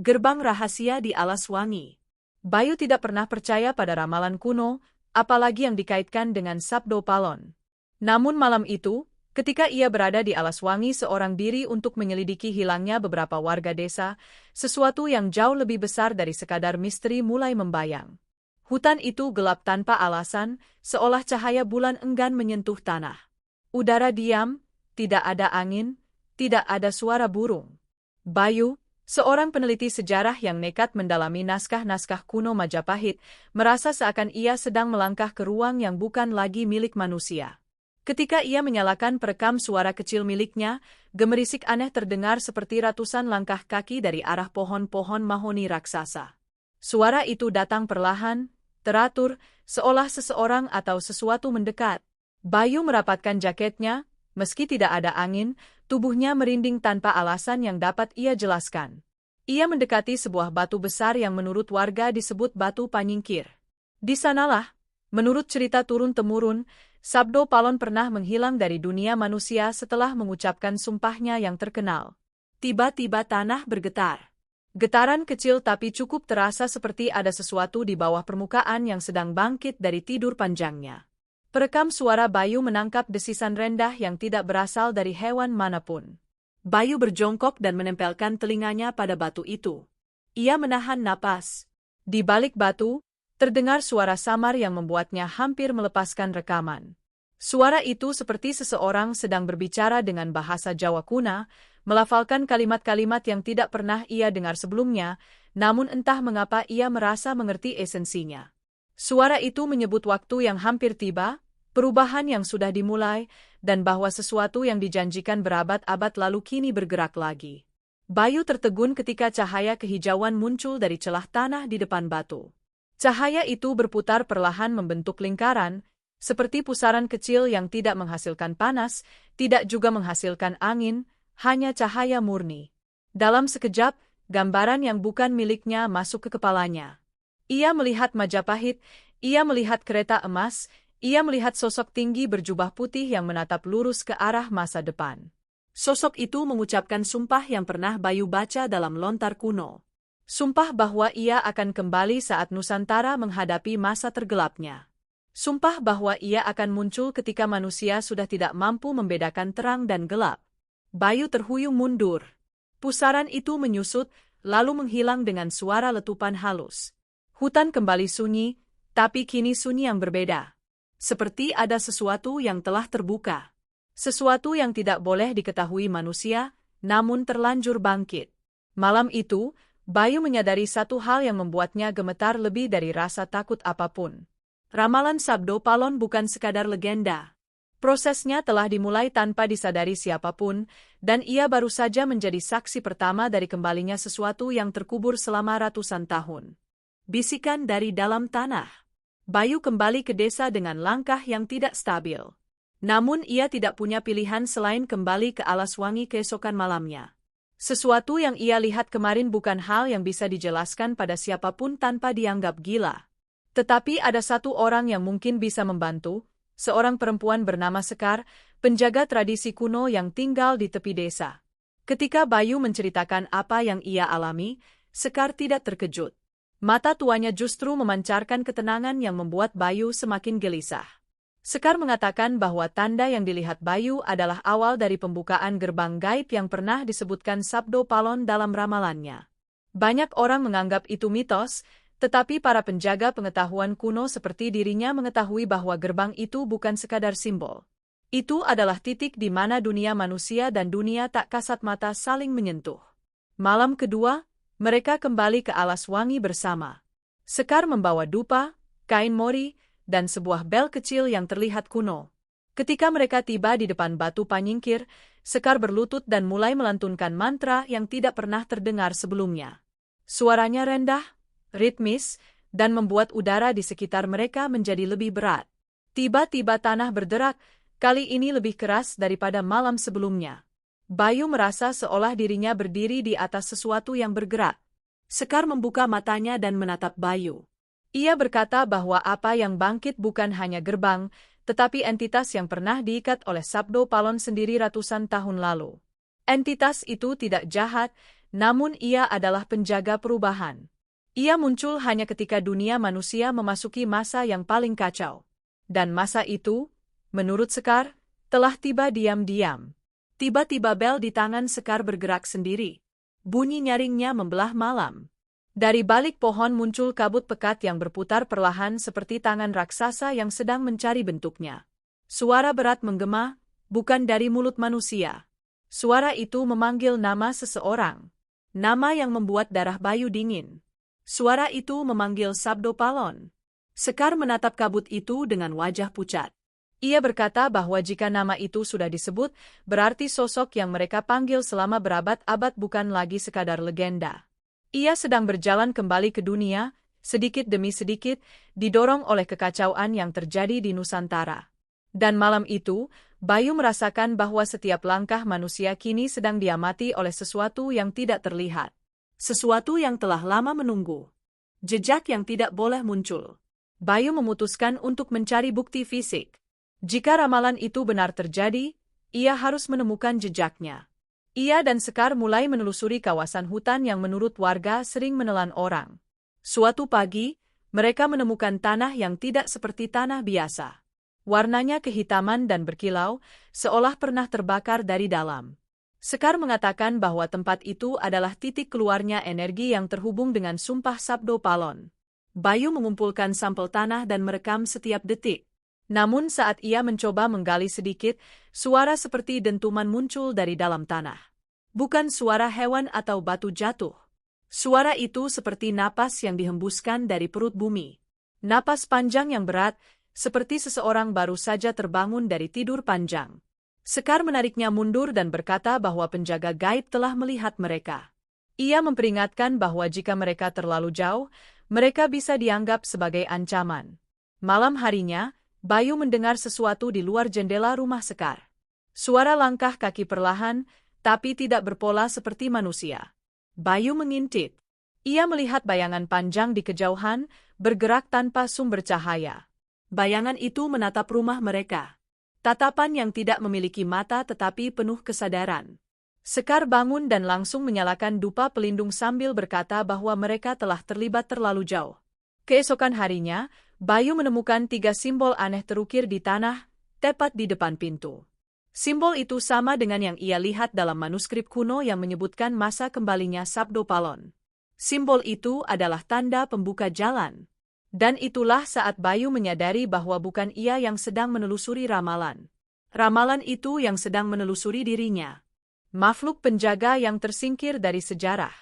Gerbang rahasia di Alas Wangi. Bayu tidak pernah percaya pada ramalan kuno, apalagi yang dikaitkan dengan Sabdo Palon. Namun malam itu, ketika ia berada di Alas Wangi seorang diri untuk menyelidiki hilangnya beberapa warga desa, sesuatu yang jauh lebih besar dari sekadar misteri mulai membayang. Hutan itu gelap tanpa alasan, seolah cahaya bulan enggan menyentuh tanah. Udara diam, tidak ada angin, tidak ada suara burung. Bayu, seorang peneliti sejarah yang nekat mendalami naskah-naskah kuno Majapahit, merasa seakan ia sedang melangkah ke ruang yang bukan lagi milik manusia. Ketika ia menyalakan perekam suara kecil miliknya, gemerisik aneh terdengar seperti ratusan langkah kaki dari arah pohon-pohon mahoni raksasa. Suara itu datang perlahan, teratur, seolah seseorang atau sesuatu mendekat. Bayu merapatkan jaketnya, meski tidak ada angin, tubuhnya merinding tanpa alasan yang dapat ia jelaskan. Ia mendekati sebuah batu besar yang menurut warga disebut Batu Panyingkir. Di sanalah, menurut cerita turun-temurun, Sabdo Palon pernah menghilang dari dunia manusia setelah mengucapkan sumpahnya yang terkenal. Tiba-tiba tanah bergetar. Getaran kecil tapi cukup terasa seperti ada sesuatu di bawah permukaan yang sedang bangkit dari tidur panjangnya. Perekam suara Bayu menangkap desisan rendah yang tidak berasal dari hewan manapun. Bayu berjongkok dan menempelkan telinganya pada batu itu. Ia menahan napas. Di balik batu, terdengar suara samar yang membuatnya hampir melepaskan rekaman. Suara itu seperti seseorang sedang berbicara dengan bahasa Jawa kuno, melafalkan kalimat-kalimat yang tidak pernah ia dengar sebelumnya, namun entah mengapa ia merasa mengerti esensinya. Suara itu menyebut waktu yang hampir tiba, perubahan yang sudah dimulai, dan bahwa sesuatu yang dijanjikan berabad-abad lalu kini bergerak lagi. Bayu tertegun ketika cahaya kehijauan muncul dari celah tanah di depan batu. Cahaya itu berputar perlahan membentuk lingkaran, seperti pusaran kecil yang tidak menghasilkan panas, tidak juga menghasilkan angin, hanya cahaya murni. Dalam sekejap, gambaran yang bukan miliknya masuk ke kepalanya. Ia melihat Majapahit, ia melihat kereta emas, ia melihat sosok tinggi berjubah putih yang menatap lurus ke arah masa depan. Sosok itu mengucapkan sumpah yang pernah Bayu baca dalam lontar kuno. Sumpah bahwa ia akan kembali saat Nusantara menghadapi masa tergelapnya. Sumpah bahwa ia akan muncul ketika manusia sudah tidak mampu membedakan terang dan gelap. Bayu terhuyung mundur. Pusaran itu menyusut, lalu menghilang dengan suara letupan halus. Hutan kembali sunyi, tapi kini sunyi yang berbeda. Seperti ada sesuatu yang telah terbuka. Sesuatu yang tidak boleh diketahui manusia, namun terlanjur bangkit. Malam itu, Bayu menyadari satu hal yang membuatnya gemetar lebih dari rasa takut apapun. Ramalan Sabdo Palon bukan sekadar legenda. Prosesnya telah dimulai tanpa disadari siapapun, dan ia baru saja menjadi saksi pertama dari kembalinya sesuatu yang terkubur selama ratusan tahun. Bisikan dari dalam tanah. Bayu kembali ke desa dengan langkah yang tidak stabil. Namun ia tidak punya pilihan selain kembali ke Alas Wangi keesokan malamnya. Sesuatu yang ia lihat kemarin bukan hal yang bisa dijelaskan pada siapapun tanpa dianggap gila. Tetapi ada satu orang yang mungkin bisa membantu, seorang perempuan bernama Sekar, penjaga tradisi kuno yang tinggal di tepi desa. Ketika Bayu menceritakan apa yang ia alami, Sekar tidak terkejut. Mata tuanya justru memancarkan ketenangan yang membuat Bayu semakin gelisah. Sekar mengatakan bahwa tanda yang dilihat Bayu adalah awal dari pembukaan gerbang gaib yang pernah disebutkan Sabdo Palon dalam ramalannya. Banyak orang menganggap itu mitos, tetapi para penjaga pengetahuan kuno seperti dirinya mengetahui bahwa gerbang itu bukan sekadar simbol. Itu adalah titik di mana dunia manusia dan dunia tak kasat mata saling menyentuh. Malam kedua, mereka kembali ke Alas Wangi bersama. Sekar membawa dupa, kain mori, dan sebuah bel kecil yang terlihat kuno. Ketika mereka tiba di depan Batu Panyingkir, Sekar berlutut dan mulai melantunkan mantra yang tidak pernah terdengar sebelumnya. Suaranya rendah, ritmis, dan membuat udara di sekitar mereka menjadi lebih berat. Tiba-tiba tanah berderak, kali ini lebih keras daripada malam sebelumnya. Bayu merasa seolah dirinya berdiri di atas sesuatu yang bergerak. Sekar membuka matanya dan menatap Bayu. Ia berkata bahwa apa yang bangkit bukan hanya gerbang, tetapi entitas yang pernah diikat oleh Sabdo Palon sendiri ratusan tahun lalu. Entitas itu tidak jahat, Namun ia adalah penjaga perubahan. Ia muncul hanya ketika dunia manusia memasuki masa yang paling kacau. Dan masa itu, menurut Sekar, telah tiba diam-diam. Tiba-tiba bel di tangan Sekar bergerak sendiri. Bunyi nyaringnya membelah malam. Dari balik pohon muncul kabut pekat yang berputar perlahan seperti tangan raksasa yang sedang mencari bentuknya. Suara berat menggema, bukan dari mulut manusia. Suara itu memanggil nama seseorang. Nama yang membuat darah Bayu dingin. Suara itu memanggil Sabdo Palon. Sekar menatap kabut itu dengan wajah pucat. Ia berkata bahwa jika nama itu sudah disebut, berarti sosok yang mereka panggil selama berabad-abad bukan lagi sekadar legenda. Ia sedang berjalan kembali ke dunia, sedikit demi sedikit, didorong oleh kekacauan yang terjadi di Nusantara. Dan malam itu, Bayu merasakan bahwa setiap langkah manusia kini sedang diamati oleh sesuatu yang tidak terlihat. Sesuatu yang telah lama menunggu. Jejak yang tidak boleh muncul. Bayu memutuskan untuk mencari bukti fisik. Jika ramalan itu benar terjadi, ia harus menemukan jejaknya. Ia dan Sekar mulai menelusuri kawasan hutan yang menurut warga sering menelan orang. Suatu pagi, mereka menemukan tanah yang tidak seperti tanah biasa. Warnanya kehitaman dan berkilau, seolah pernah terbakar dari dalam. Sekar mengatakan bahwa tempat itu adalah titik keluarnya energi yang terhubung dengan sumpah Sabdo Palon. Bayu mengumpulkan sampel tanah dan merekam setiap detik. Namun saat ia mencoba menggali sedikit, suara seperti dentuman muncul dari dalam tanah. Bukan suara hewan atau batu jatuh. Suara itu seperti napas yang dihembuskan dari perut bumi. Napas panjang yang berat, seperti seseorang baru saja terbangun dari tidur panjang. Sekar menariknya mundur dan berkata bahwa penjaga gaib telah melihat mereka. Ia memperingatkan bahwa jika mereka terlalu jauh, mereka bisa dianggap sebagai ancaman. Malam harinya, Bayu mendengar sesuatu di luar jendela rumah Sekar. Suara langkah kaki perlahan, tapi tidak berpola seperti manusia. Bayu mengintip. Ia melihat bayangan panjang di kejauhan, bergerak tanpa sumber cahaya. Bayangan itu menatap rumah mereka. Tatapan yang tidak memiliki mata tetapi penuh kesadaran. Sekar bangun dan langsung menyalakan dupa pelindung sambil berkata bahwa mereka telah terlibat terlalu jauh. Keesokan harinya, Bayu menemukan 3 simbol aneh terukir di tanah, tepat di depan pintu. Simbol itu sama dengan yang ia lihat dalam manuskrip kuno yang menyebutkan masa kembalinya Sabdo Palon. Simbol itu adalah tanda pembuka jalan. Dan itulah saat Bayu menyadari bahwa bukan ia yang sedang menelusuri ramalan. Ramalan itu yang sedang menelusuri dirinya. Makhluk penjaga yang tersingkir dari sejarah.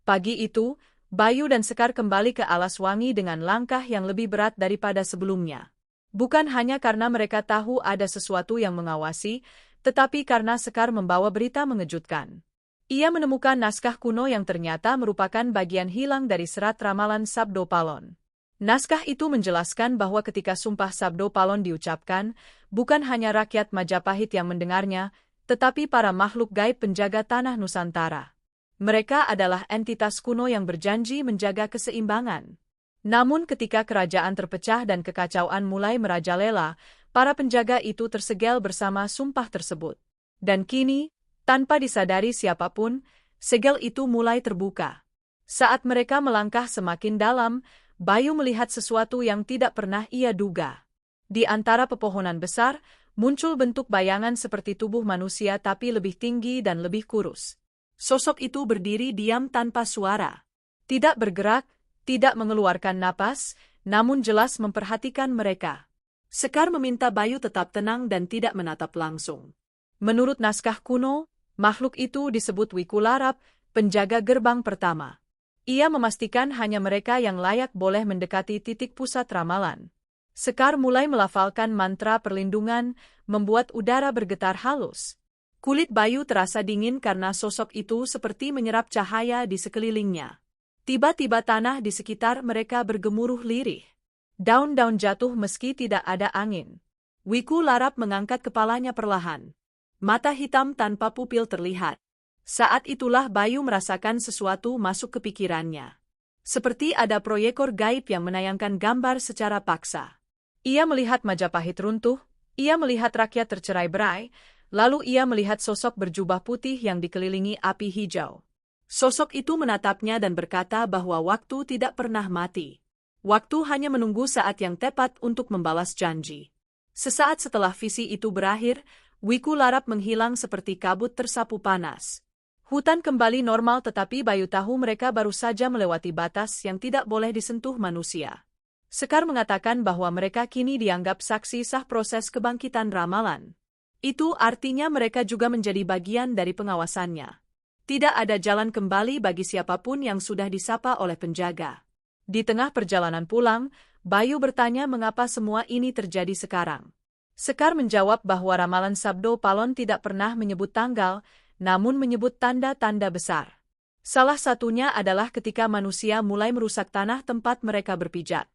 Pagi itu, Bayu dan Sekar kembali ke Alaswangi dengan langkah yang lebih berat daripada sebelumnya. Bukan hanya karena mereka tahu ada sesuatu yang mengawasi, tetapi karena Sekar membawa berita mengejutkan. Ia menemukan naskah kuno yang ternyata merupakan bagian hilang dari serat ramalan Sabdo Palon. Naskah itu menjelaskan bahwa ketika sumpah Sabdo Palon diucapkan, bukan hanya rakyat Majapahit yang mendengarnya, tetapi para makhluk gaib penjaga tanah Nusantara. Mereka adalah entitas kuno yang berjanji menjaga keseimbangan. Namun ketika kerajaan terpecah dan kekacauan mulai merajalela, para penjaga itu tersegel bersama sumpah tersebut. Dan kini, tanpa disadari siapapun, segel itu mulai terbuka. Saat mereka melangkah semakin dalam, Bayu melihat sesuatu yang tidak pernah ia duga. Di antara pepohonan besar, muncul bentuk bayangan seperti tubuh manusia tapi lebih tinggi dan lebih kurus. Sosok itu berdiri diam tanpa suara. Tidak bergerak, tidak mengeluarkan napas, namun jelas memperhatikan mereka. Sekar meminta Bayu tetap tenang dan tidak menatap langsung. Menurut naskah kuno, makhluk itu disebut Wikularap, penjaga gerbang pertama. Ia memastikan hanya mereka yang layak boleh mendekati titik pusat ramalan. Sekar mulai melafalkan mantra perlindungan, membuat udara bergetar halus. Kulit Bayu terasa dingin karena sosok itu seperti menyerap cahaya di sekelilingnya. Tiba-tiba tanah di sekitar mereka bergemuruh lirih. Daun-daun jatuh meski tidak ada angin. Wikularap mengangkat kepalanya perlahan. Mata hitam tanpa pupil terlihat. Saat itulah Bayu merasakan sesuatu masuk ke pikirannya. Seperti ada proyektor gaib yang menayangkan gambar secara paksa. Ia melihat Majapahit runtuh, ia melihat rakyat tercerai-berai, lalu ia melihat sosok berjubah putih yang dikelilingi api hijau. Sosok itu menatapnya dan berkata bahwa waktu tidak pernah mati. Waktu hanya menunggu saat yang tepat untuk membalas janji. Sesaat setelah visi itu berakhir, Wiku Larap menghilang seperti kabut tersapu panas. Hutan kembali normal tetapi Bayu tahu mereka baru saja melewati batas yang tidak boleh disentuh manusia. Sekar mengatakan bahwa mereka kini dianggap saksi sah proses kebangkitan ramalan. Itu artinya mereka juga menjadi bagian dari pengawasannya. Tidak ada jalan kembali bagi siapapun yang sudah disapa oleh penjaga. Di tengah perjalanan pulang, Bayu bertanya mengapa semua ini terjadi sekarang. Sekar menjawab bahwa ramalan Sabdo Palon tidak pernah menyebut tanggal, namun menyebut tanda-tanda besar. Salah satunya adalah ketika manusia mulai merusak tanah tempat mereka berpijak.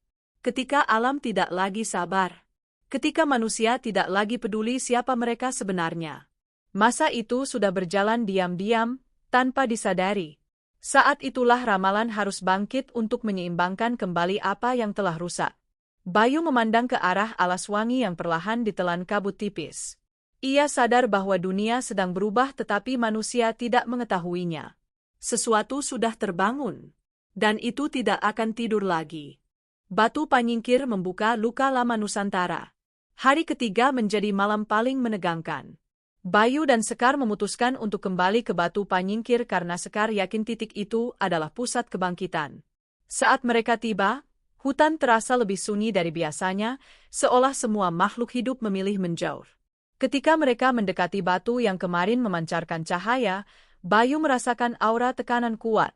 Ketika alam tidak lagi sabar. Ketika manusia tidak lagi peduli siapa mereka sebenarnya. Masa itu sudah berjalan diam-diam, tanpa disadari. Saat itulah ramalan harus bangkit untuk menyeimbangkan kembali apa yang telah rusak. Bayu memandang ke arah alas wangi yang perlahan ditelan kabut tipis. Ia sadar bahwa dunia sedang berubah tetapi manusia tidak mengetahuinya. Sesuatu sudah terbangun. Dan itu tidak akan tidur lagi. Batu Panyingkir membuka luka lama Nusantara. Hari ketiga menjadi malam paling menegangkan. Bayu dan Sekar memutuskan untuk kembali ke Batu Panyingkir karena Sekar yakin titik itu adalah pusat kebangkitan. Saat mereka tiba, hutan terasa lebih sunyi dari biasanya, seolah semua makhluk hidup memilih menjauh. Ketika mereka mendekati batu yang kemarin memancarkan cahaya, Bayu merasakan aura tekanan kuat.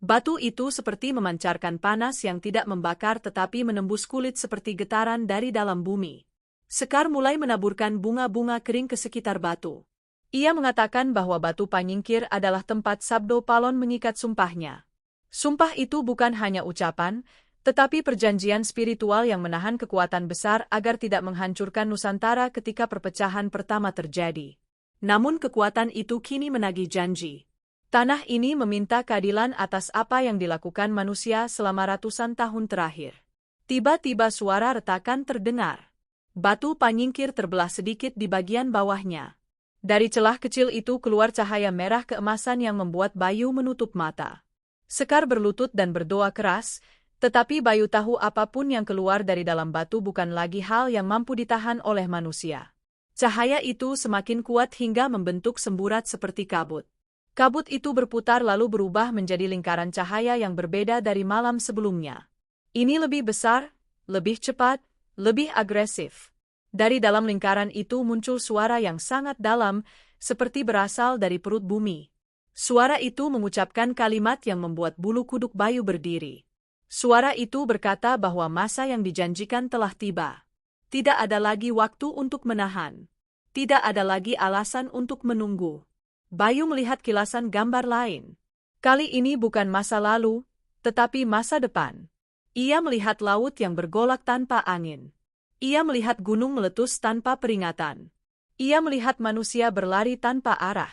Batu itu seperti memancarkan panas yang tidak membakar tetapi menembus kulit seperti getaran dari dalam bumi. Sekar mulai menaburkan bunga-bunga kering ke sekitar batu. Ia mengatakan bahwa Batu Panyingkir adalah tempat Sabdo Palon mengikat sumpahnya. Sumpah itu bukan hanya ucapan, tetapi perjanjian spiritual yang menahan kekuatan besar agar tidak menghancurkan Nusantara ketika perpecahan pertama terjadi. Namun kekuatan itu kini menagih janji. Tanah ini meminta keadilan atas apa yang dilakukan manusia selama ratusan tahun terakhir. Tiba-tiba suara retakan terdengar. Batu Panyingkir terbelah sedikit di bagian bawahnya. Dari celah kecil itu keluar cahaya merah keemasan yang membuat Bayu menutup mata. Sekar berlutut dan berdoa keras, tetapi Bayu tahu apapun yang keluar dari dalam batu bukan lagi hal yang mampu ditahan oleh manusia. Cahaya itu semakin kuat hingga membentuk semburat seperti kabut. Kabut itu berputar lalu berubah menjadi lingkaran cahaya yang berbeda dari malam sebelumnya. Ini lebih besar, lebih cepat, lebih agresif. Dari dalam lingkaran itu muncul suara yang sangat dalam, seperti berasal dari perut bumi. Suara itu mengucapkan kalimat yang membuat bulu kuduk Bayu berdiri. Suara itu berkata bahwa masa yang dijanjikan telah tiba. Tidak ada lagi waktu untuk menahan. Tidak ada lagi alasan untuk menunggu. Bayu melihat kilasan gambar lain. Kali ini bukan masa lalu, tetapi masa depan. Ia melihat laut yang bergolak tanpa angin. Ia melihat gunung meletus tanpa peringatan. Ia melihat manusia berlari tanpa arah.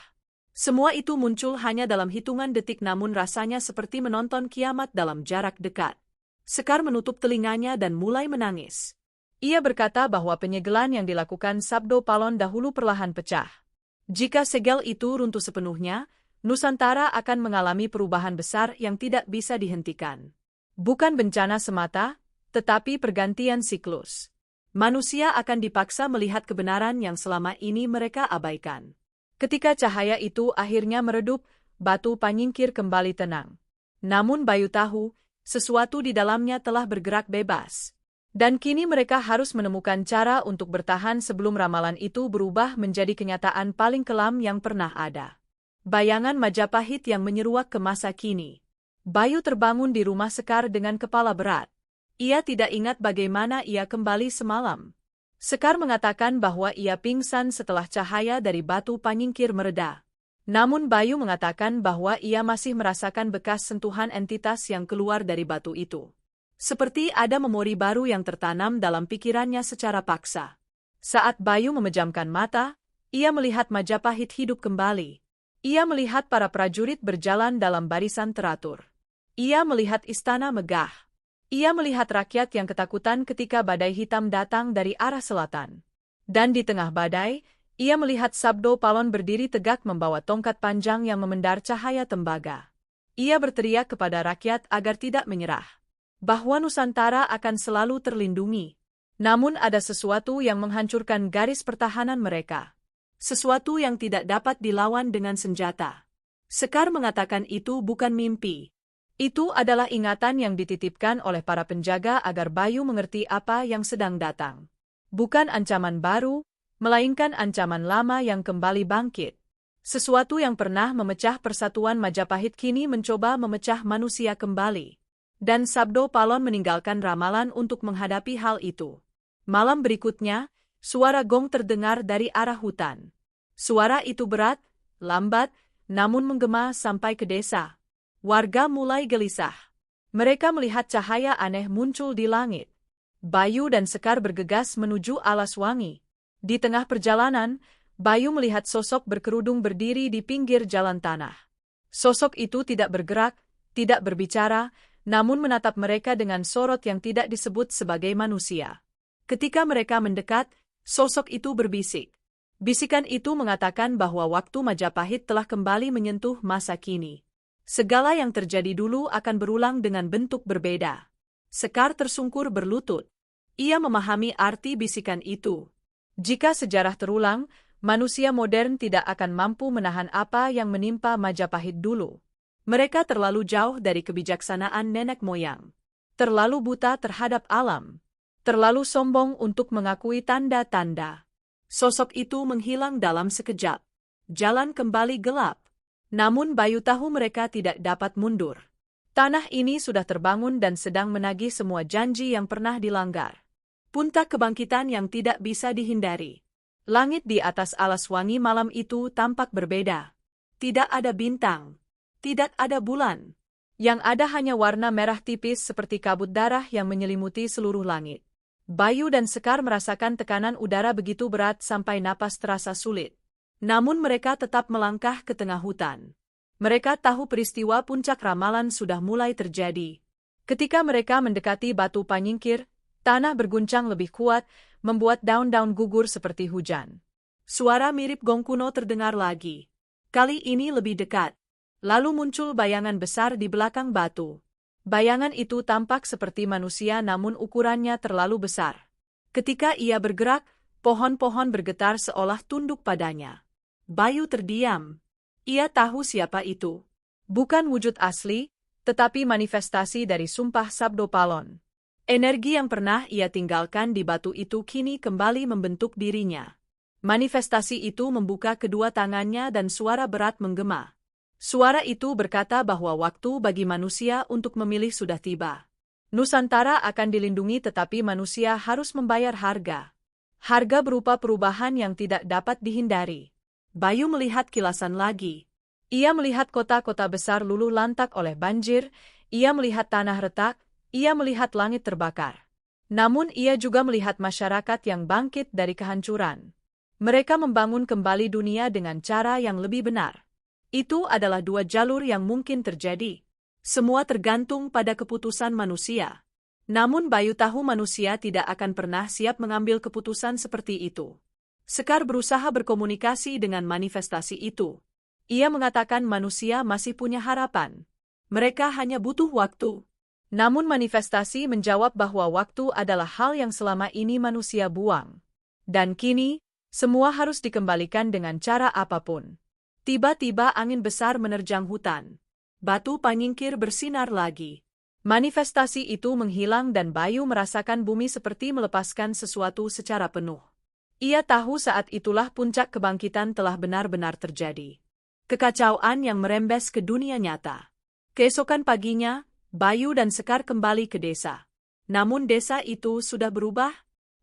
Semua itu muncul hanya dalam hitungan detik namun rasanya seperti menonton kiamat dalam jarak dekat. Sekar menutup telinganya dan mulai menangis. Ia berkata bahwa penyegelan yang dilakukan Sabdo Palon dahulu perlahan pecah. Jika segel itu runtuh sepenuhnya, Nusantara akan mengalami perubahan besar yang tidak bisa dihentikan. Bukan bencana semata, tetapi pergantian siklus. Manusia akan dipaksa melihat kebenaran yang selama ini mereka abaikan. Ketika cahaya itu akhirnya meredup, Batu Panyingkir kembali tenang. Namun Bayu tahu, sesuatu di dalamnya telah bergerak bebas. Dan kini mereka harus menemukan cara untuk bertahan sebelum ramalan itu berubah menjadi kenyataan paling kelam yang pernah ada. Bayangan Majapahit yang menyeruak ke masa kini. Bayu terbangun di rumah Sekar dengan kepala berat. Ia tidak ingat bagaimana ia kembali semalam. Sekar mengatakan bahwa ia pingsan setelah cahaya dari Batu Panyingkir mereda. Namun Bayu mengatakan bahwa ia masih merasakan bekas sentuhan entitas yang keluar dari batu itu. Seperti ada memori baru yang tertanam dalam pikirannya secara paksa. Saat Bayu memejamkan mata, ia melihat Majapahit hidup kembali. Ia melihat para prajurit berjalan dalam barisan teratur. Ia melihat istana megah. Ia melihat rakyat yang ketakutan ketika badai hitam datang dari arah selatan. Dan di tengah badai, ia melihat Sabdo Palon berdiri tegak membawa tongkat panjang yang memendar cahaya tembaga. Ia berteriak kepada rakyat agar tidak menyerah, bahwa Nusantara akan selalu terlindungi. Namun ada sesuatu yang menghancurkan garis pertahanan mereka. Sesuatu yang tidak dapat dilawan dengan senjata. Sekar mengatakan itu bukan mimpi. Itu adalah ingatan yang dititipkan oleh para penjaga agar Bayu mengerti apa yang sedang datang. Bukan ancaman baru, melainkan ancaman lama yang kembali bangkit. Sesuatu yang pernah memecah persatuan Majapahit kini mencoba memecah manusia kembali. Dan Sabdo Palon meninggalkan ramalan untuk menghadapi hal itu. Malam berikutnya, suara gong terdengar dari arah hutan. Suara itu berat, lambat, namun menggema sampai ke desa. Warga mulai gelisah. Mereka melihat cahaya aneh muncul di langit. Bayu dan Sekar bergegas menuju Alaswangi. Di tengah perjalanan, Bayu melihat sosok berkerudung berdiri di pinggir jalan tanah. Sosok itu tidak bergerak, tidak berbicara, namun menatap mereka dengan sorot yang tidak disebut sebagai manusia. Ketika mereka mendekat, sosok itu berbisik. Bisikan itu mengatakan bahwa waktu Majapahit telah kembali menyentuh masa kini. Segala yang terjadi dulu akan berulang dengan bentuk berbeda. Sekar tersungkur berlutut. Ia memahami arti bisikan itu. Jika sejarah terulang, manusia modern tidak akan mampu menahan apa yang menimpa Majapahit dulu. Mereka terlalu jauh dari kebijaksanaan nenek moyang. Terlalu buta terhadap alam. Terlalu sombong untuk mengakui tanda-tanda. Sosok itu menghilang dalam sekejap. Jalan kembali gelap. Namun Bayu tahu mereka tidak dapat mundur. Tanah ini sudah terbangun dan sedang menagih semua janji yang pernah dilanggar. Puncak kebangkitan yang tidak bisa dihindari. Langit di atas Alaswangi malam itu tampak berbeda. Tidak ada bintang. Tidak ada bulan. Yang ada hanya warna merah tipis seperti kabut darah yang menyelimuti seluruh langit. Bayu dan Sekar merasakan tekanan udara begitu berat sampai napas terasa sulit. Namun mereka tetap melangkah ke tengah hutan. Mereka tahu peristiwa puncak ramalan sudah mulai terjadi. Ketika mereka mendekati batu panyingkir, tanah berguncang lebih kuat, membuat daun-daun gugur seperti hujan. Suara mirip gong kuno terdengar lagi. Kali ini lebih dekat. Lalu muncul bayangan besar di belakang batu. Bayangan itu tampak seperti manusia namun ukurannya terlalu besar. Ketika ia bergerak, pohon-pohon bergetar seolah tunduk padanya. Bayu terdiam. Ia tahu siapa itu. Bukan wujud asli, tetapi manifestasi dari sumpah Sabdo Palon. Energi yang pernah ia tinggalkan di batu itu kini kembali membentuk dirinya. Manifestasi itu membuka kedua tangannya dan suara berat menggema. Suara itu berkata bahwa waktu bagi manusia untuk memilih sudah tiba. Nusantara akan dilindungi tetapi manusia harus membayar harga. Harga berupa perubahan yang tidak dapat dihindari. Bayu melihat kilasan lagi. Ia melihat kota-kota besar luluh lantak oleh banjir, ia melihat tanah retak, ia melihat langit terbakar. Namun ia juga melihat masyarakat yang bangkit dari kehancuran. Mereka membangun kembali dunia dengan cara yang lebih benar. Itu adalah dua jalur yang mungkin terjadi. Semua tergantung pada keputusan manusia. Namun Bayu tahu manusia tidak akan pernah siap mengambil keputusan seperti itu. Sekar berusaha berkomunikasi dengan manifestasi itu. Ia mengatakan manusia masih punya harapan. Mereka hanya butuh waktu. Namun manifestasi menjawab bahwa waktu adalah hal yang selama ini manusia buang. Dan kini, semua harus dikembalikan dengan cara apapun. Tiba-tiba angin besar menerjang hutan. Batu panyingkir bersinar lagi. Manifestasi itu menghilang dan Bayu merasakan bumi seperti melepaskan sesuatu secara penuh. Ia tahu saat itulah puncak kebangkitan telah benar-benar terjadi. Kekacauan yang merembes ke dunia nyata. Keesokan paginya, Bayu dan Sekar kembali ke desa. Namun desa itu sudah berubah.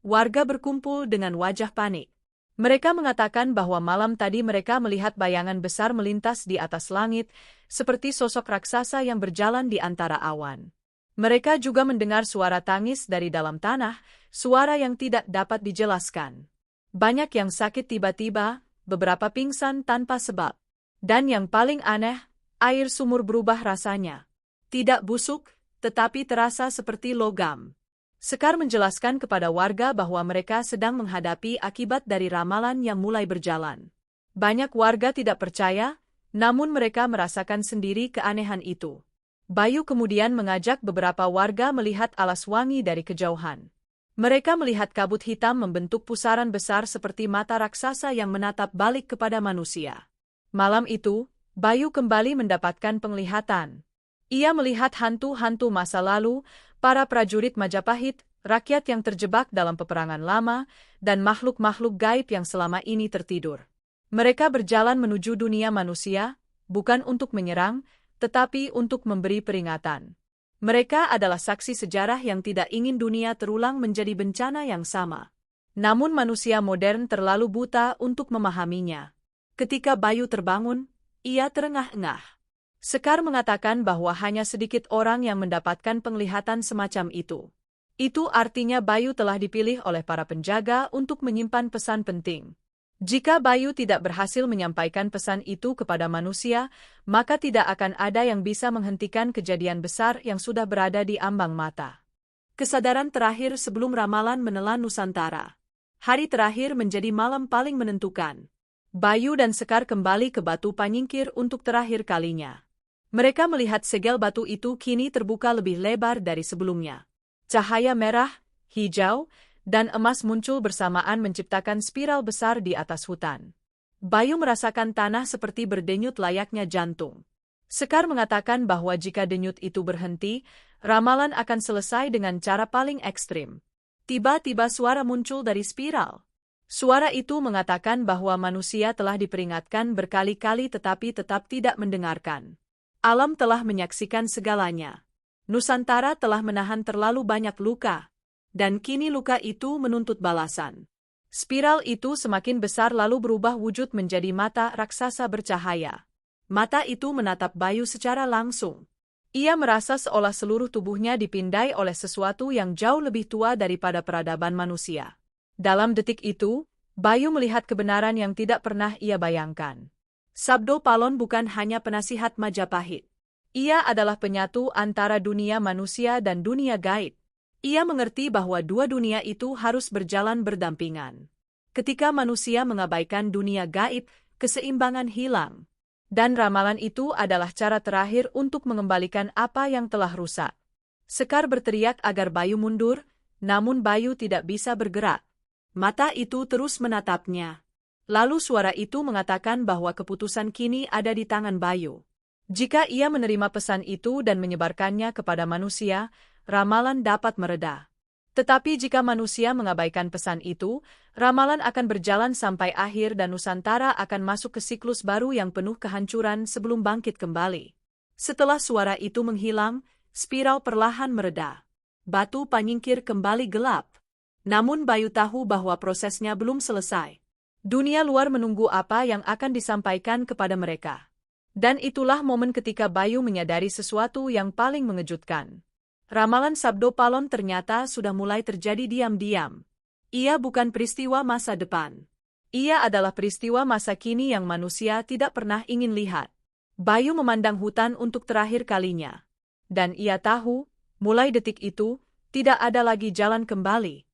Warga berkumpul dengan wajah panik. Mereka mengatakan bahwa malam tadi mereka melihat bayangan besar melintas di atas langit, seperti sosok raksasa yang berjalan di antara awan. Mereka juga mendengar suara tangis dari dalam tanah, suara yang tidak dapat dijelaskan. Banyak yang sakit tiba-tiba, beberapa pingsan tanpa sebab. Dan yang paling aneh, air sumur berubah rasanya. Tidak busuk, tetapi terasa seperti logam. Sekar menjelaskan kepada warga bahwa mereka sedang menghadapi akibat dari ramalan yang mulai berjalan. Banyak warga tidak percaya, Namun mereka merasakan sendiri keanehan itu. Bayu kemudian mengajak beberapa warga melihat alas wangi dari kejauhan. Mereka melihat kabut hitam membentuk pusaran besar seperti mata raksasa yang menatap balik kepada manusia. Malam itu, Bayu kembali mendapatkan penglihatan. Ia melihat hantu-hantu masa lalu, para prajurit Majapahit, rakyat yang terjebak dalam peperangan lama, dan makhluk-makhluk gaib yang selama ini tertidur. Mereka berjalan menuju dunia manusia, bukan untuk menyerang, tetapi untuk memberi peringatan. Mereka adalah saksi sejarah yang tidak ingin dunia terulang menjadi bencana yang sama. Namun manusia modern terlalu buta untuk memahaminya. Ketika Bayu terbangun, ia terengah-engah. Sekar mengatakan bahwa hanya sedikit orang yang mendapatkan penglihatan semacam itu. Itu artinya Bayu telah dipilih oleh para penjaga untuk menyimpan pesan penting. Jika Bayu tidak berhasil menyampaikan pesan itu kepada manusia, maka tidak akan ada yang bisa menghentikan kejadian besar yang sudah berada di ambang mata. Kesadaran terakhir sebelum ramalan menelan Nusantara. Hari terakhir menjadi malam paling menentukan. Bayu dan Sekar kembali ke Batu Panyingkir untuk terakhir kalinya. Mereka melihat segel batu itu kini terbuka lebih lebar dari sebelumnya. Cahaya merah, hijau, dan emas muncul bersamaan menciptakan spiral besar di atas hutan. Bayu merasakan tanah seperti berdenyut layaknya jantung. Sekar mengatakan bahwa jika denyut itu berhenti, ramalan akan selesai dengan cara paling ekstrim. Tiba-tiba suara muncul dari spiral. Suara itu mengatakan bahwa manusia telah diperingatkan berkali-kali tetapi tetap tidak mendengarkan. Alam telah menyaksikan segalanya. Nusantara telah menahan terlalu banyak luka, dan kini luka itu menuntut balasan. Spiral itu semakin besar lalu berubah wujud menjadi mata raksasa bercahaya. Mata itu menatap Bayu secara langsung. Ia merasa seolah seluruh tubuhnya dipindai oleh sesuatu yang jauh lebih tua daripada peradaban manusia. Dalam detik itu, Bayu melihat kebenaran yang tidak pernah ia bayangkan. Sabdo Palon bukan hanya penasihat Majapahit. Ia adalah penyatu antara dunia manusia dan dunia gaib. Ia mengerti bahwa dua dunia itu harus berjalan berdampingan. Ketika manusia mengabaikan dunia gaib, keseimbangan hilang. Dan ramalan itu adalah cara terakhir untuk mengembalikan apa yang telah rusak. Sekar berteriak agar Bayu mundur, namun Bayu tidak bisa bergerak. Mata itu terus menatapnya. Lalu suara itu mengatakan bahwa keputusan kini ada di tangan Bayu. Jika ia menerima pesan itu dan menyebarkannya kepada manusia, ramalan dapat mereda. Tetapi jika manusia mengabaikan pesan itu, ramalan akan berjalan sampai akhir dan Nusantara akan masuk ke siklus baru yang penuh kehancuran sebelum bangkit kembali. Setelah suara itu menghilang, spiral perlahan mereda. Batu Panyingkir kembali gelap. Namun Bayu tahu bahwa prosesnya belum selesai. Dunia luar menunggu apa yang akan disampaikan kepada mereka. Dan itulah momen ketika Bayu menyadari sesuatu yang paling mengejutkan. Ramalan Sabdo Palon ternyata sudah mulai terjadi diam-diam. Ia bukan peristiwa masa depan. Ia adalah peristiwa masa kini yang manusia tidak pernah ingin lihat. Bayu memandang hutan untuk terakhir kalinya. Dan ia tahu, mulai detik itu, tidak ada lagi jalan kembali.